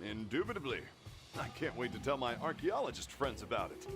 Indubitably. I can't wait to tell my archaeologist friends about it.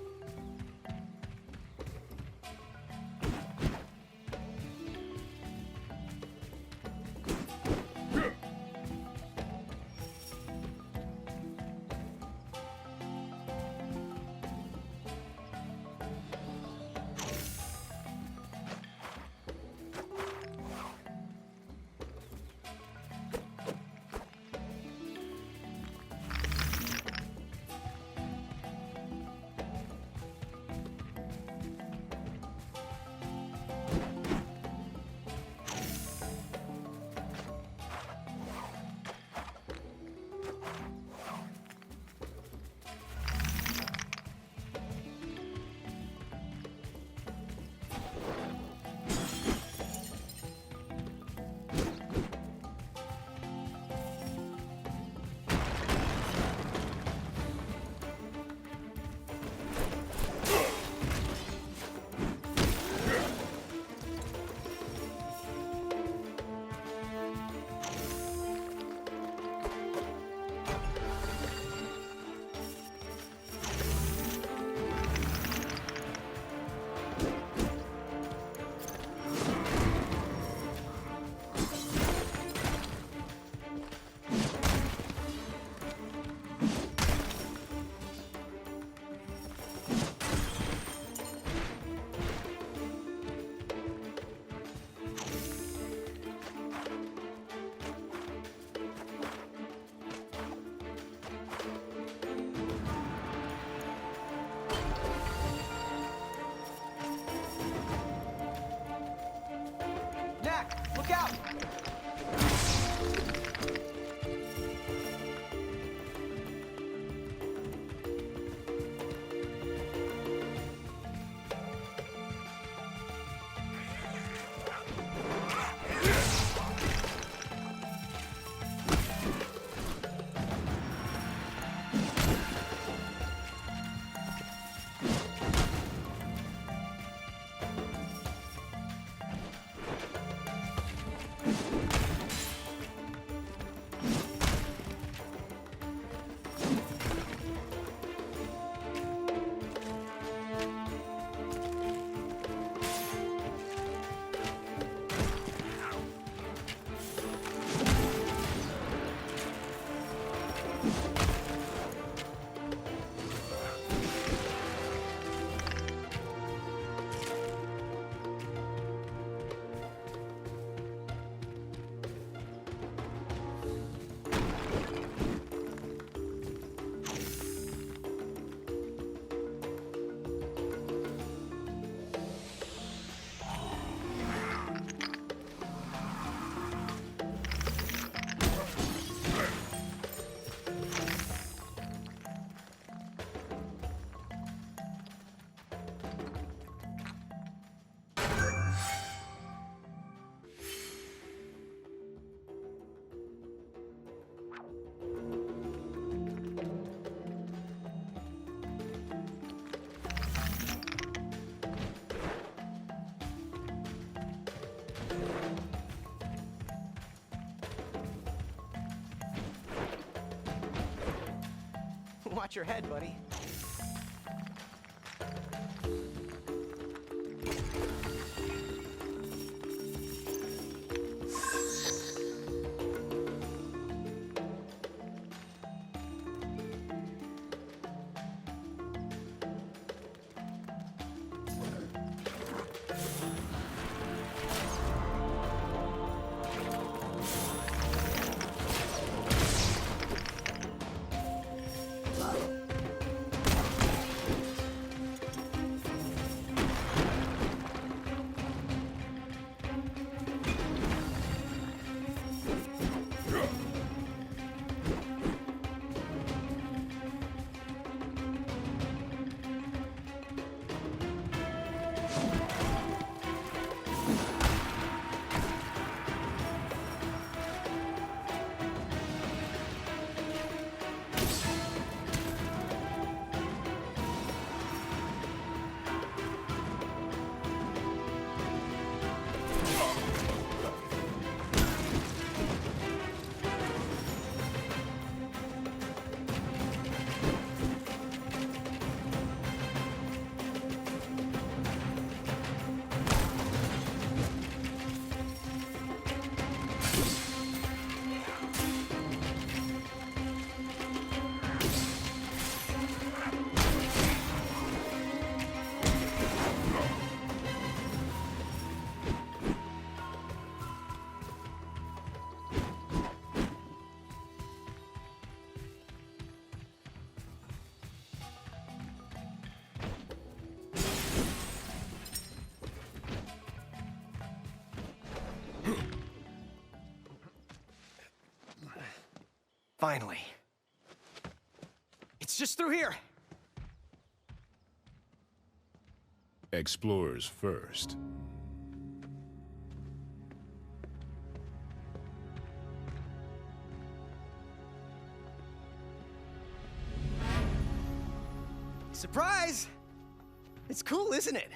KNACK, look out! Watch your head, buddy. Finally. It's just through here. Explorers first. Surprise! It's cool, isn't it?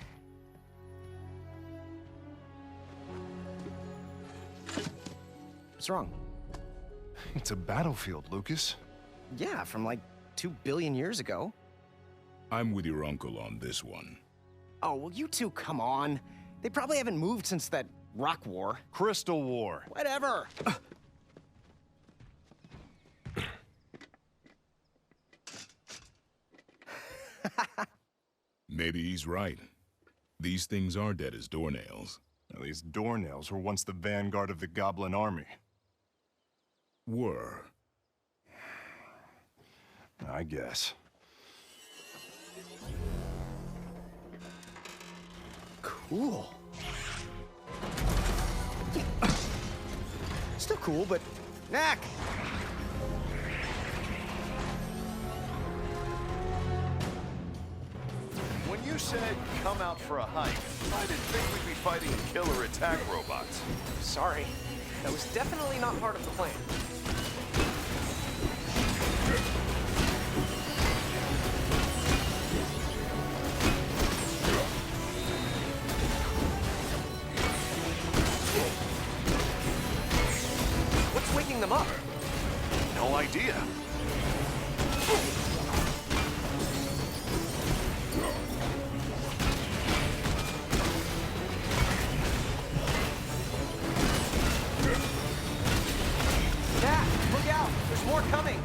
What's wrong? It's a battlefield, Lucas. Yeah, from like 2 billion years ago. I'm with your uncle on this one. Oh, well, you two, come on. They probably haven't moved since that rock war. Crystal War. Whatever. Maybe he's right. These things are dead as doornails. Now, these doornails were once the vanguard of the Goblin army. Were. I guess. Cool. Still cool, but... KNACK! When you said come out for a hike, I didn't think we'd be fighting killer attack robots. Sorry. That was definitely not part of the plan. What's waking them up? No idea. KNACK, look out! There's more coming!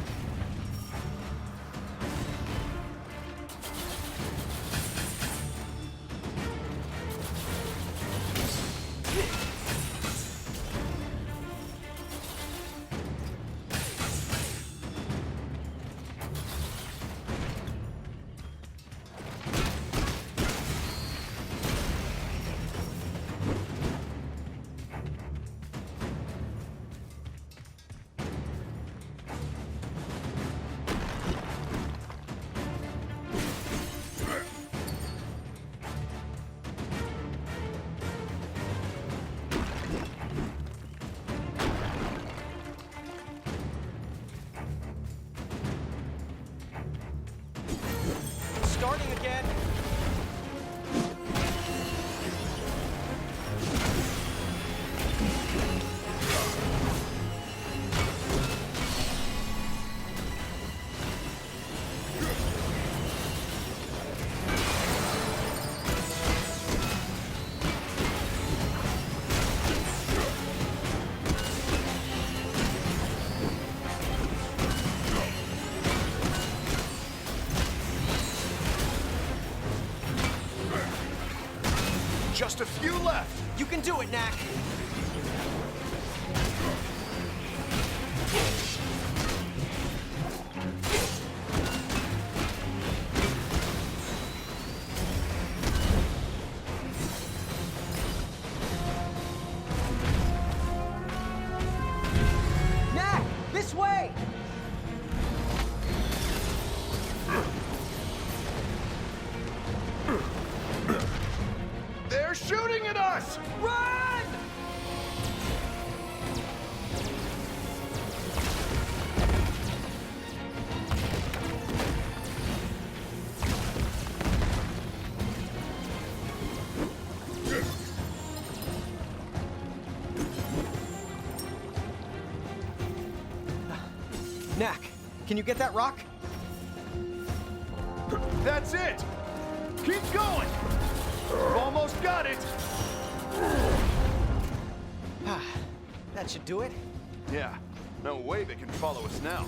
Starting again. Just a few left. You can do it, KNACK. KNACK, this way! They're shooting at us! Run! KNACK, can you get that rock? That's it! Keep going! We've almost got it! That should do it. Yeah, no way they can follow us now.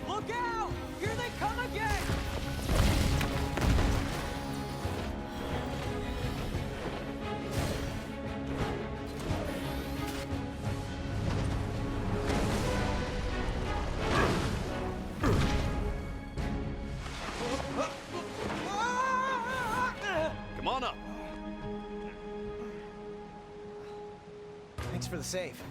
Look out! Here they come again! on up. Thanks for the save.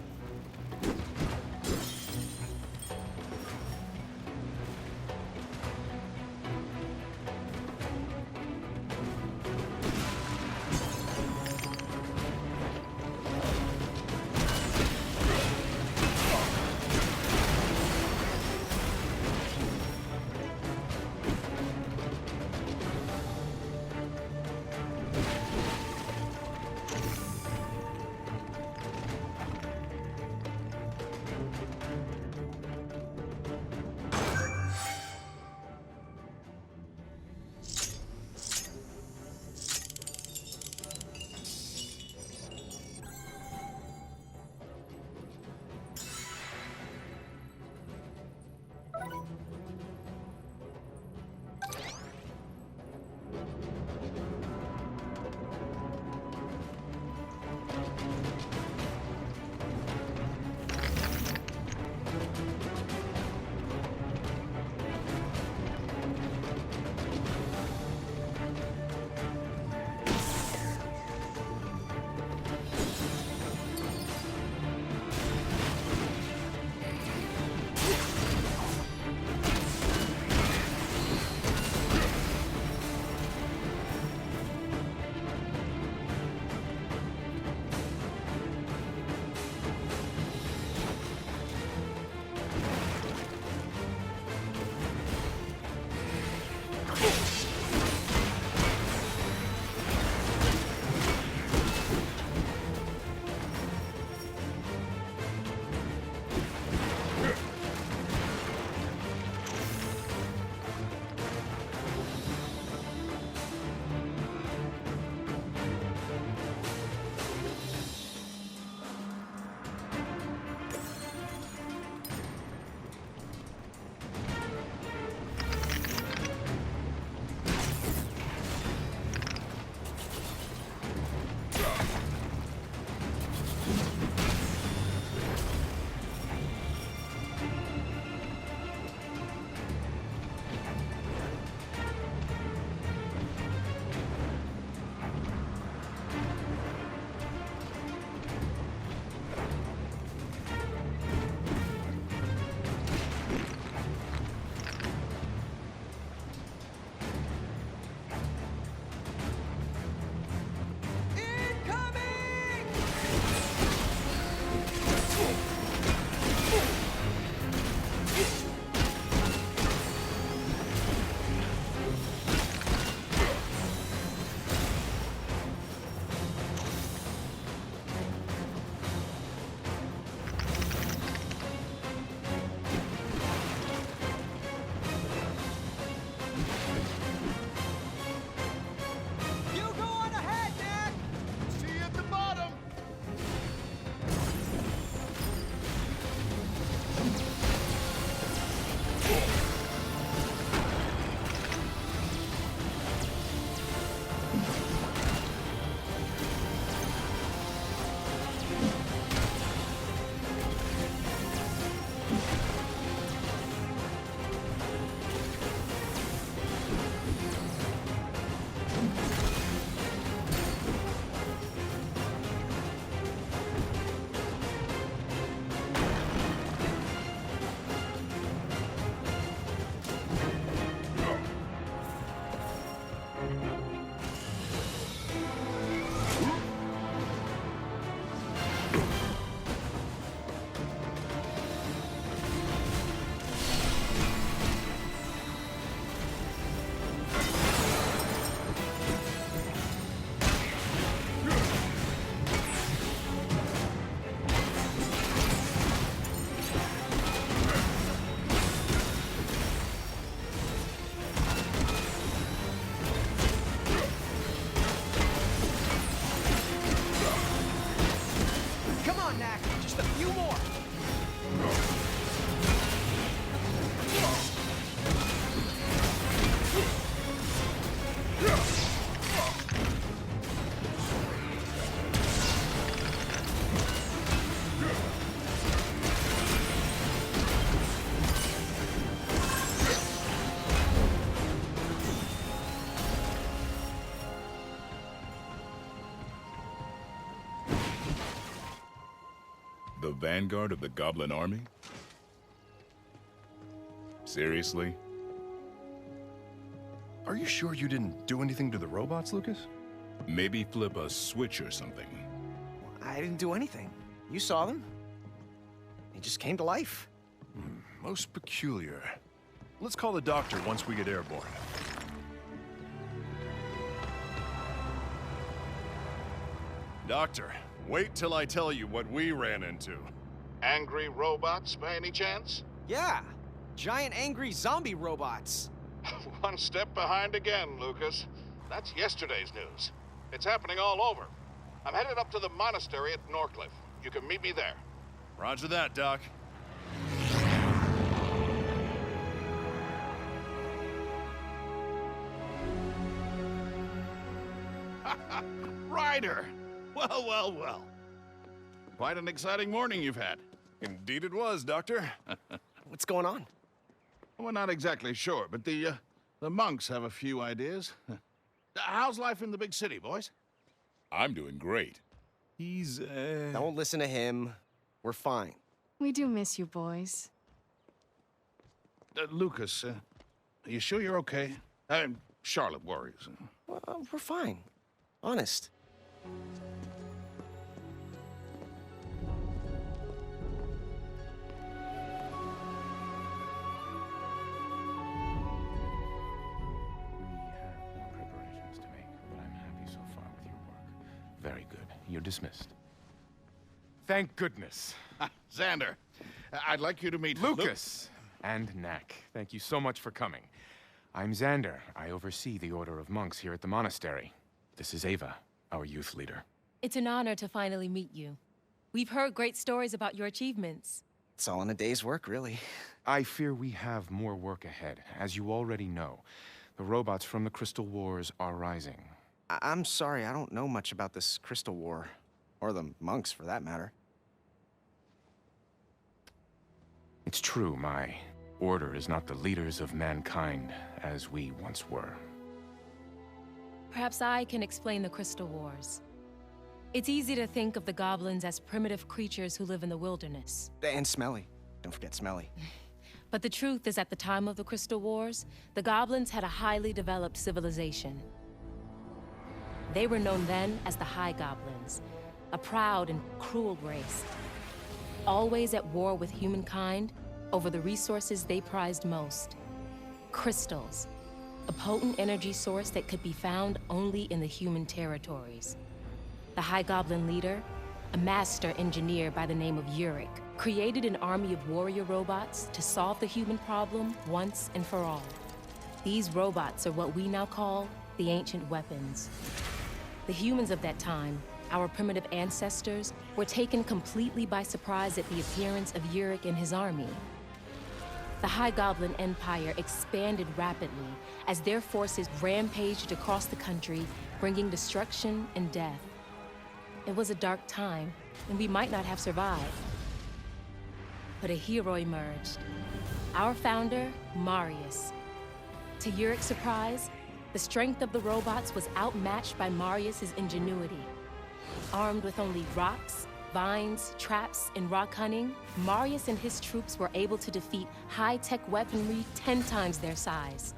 The vanguard of the Goblin army? Seriously? Are you sure you didn't do anything to the robots, Lucas? Maybe flip a switch or something. I didn't do anything. You saw them. They just came to life. Most peculiar. Let's call the doctor once we get airborne. Doctor, wait till I tell you what we ran into. Angry robots, by any chance? Yeah, giant angry zombie robots. One step behind again, Lucas. That's yesterday's news. It's happening all over. I'm headed up to the monastery at Norcliffe. You can meet me there. Roger that, Doc. Ryder! Well, well, well. Quite an exciting morning you've had. Indeed it was, Doctor. What's going on? We're not exactly sure, but the monks have a few ideas. How's life in the big city, boys? I'm doing great. He's, Don't listen to him. We're fine. We do miss you, boys. Lucas, are you sure you're okay? Charlotte worries. Well, we're fine. Honest. Preparations to make, but I'm happy so far with your work. Very good. You're dismissed. Thank goodness. Xander, I'd like you to meet Lucas and KNACK. Thank you so much for coming. I'm Xander. I oversee the Order of Monks here at the monastery. This is Ava, our youth leader. It's an honor to finally meet you. We've heard great stories about your achievements. It's all in a day's work, really. I fear we have more work ahead. As you already know, the robots from the Crystal Wars are rising. I'm sorry, I don't know much about this Crystal War. Or the monks, for that matter. It's true, my order is not the leaders of mankind as we once were. Perhaps I can explain the Crystal Wars. It's easy to think of the goblins as primitive creatures who live in the wilderness. And Smelly. Don't forget Smelly. But the truth is, at the time of the Crystal Wars, the goblins had a highly developed civilization. They were known then as the High Goblins, a proud and cruel race, always at war with humankind over the resources they prized most. Crystals, a potent energy source that could be found only in the human territories. The High Goblin leader, a master engineer by the name of Yurik, created an army of warrior robots to solve the human problem once and for all. These robots are what we now call the ancient weapons. The humans of that time, our primitive ancestors, were taken completely by surprise at the appearance of Yurik and his army. The High Goblin Empire expanded rapidly as their forces rampaged across the country, bringing destruction and death. It was a dark time, and we might not have survived. But a hero emerged. Our founder, Marius. To Yurik's surprise, the strength of the robots was outmatched by Marius's ingenuity. Armed with only rocks, vines, traps, and rock hunting, Marius and his troops were able to defeat high-tech weaponry 10 times their size.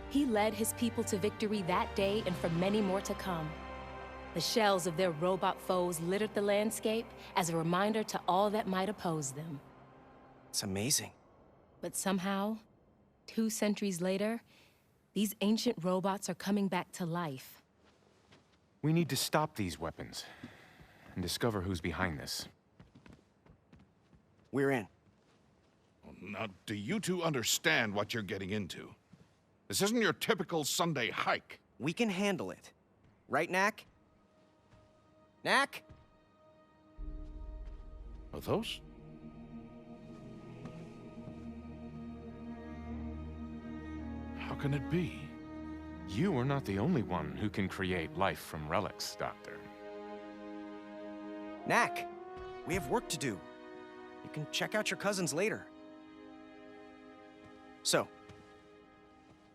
He led his people to victory that day and for many more to come. The shells of their robot foes littered the landscape as a reminder to all that might oppose them. It's amazing. But somehow, 2 centuries later, these ancient robots are coming back to life. We need to stop these weapons and discover who's behind this. We're in. Now, do you two understand what you're getting into? This isn't your typical Sunday hike. We can handle it. Right, Knack? Knack? Are those? How can it be? You are not the only one who can create life from relics, Doctor. Knack, we have work to do. You can check out your cousins later. So,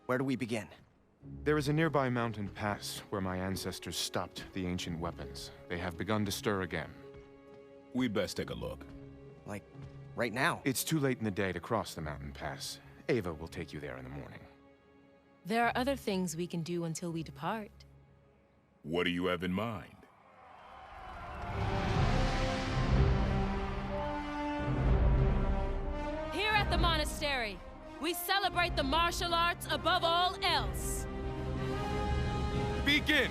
where do we begin? There is a nearby mountain pass where my ancestors stopped the ancient weapons. They have begun to stir again. We'd best take a look. Like, right now. It's too late in the day to cross the mountain pass. Ava will take you there in the morning. There are other things we can do until we depart. What do you have in mind? Here at the monastery, we celebrate the martial arts above all else. Begin!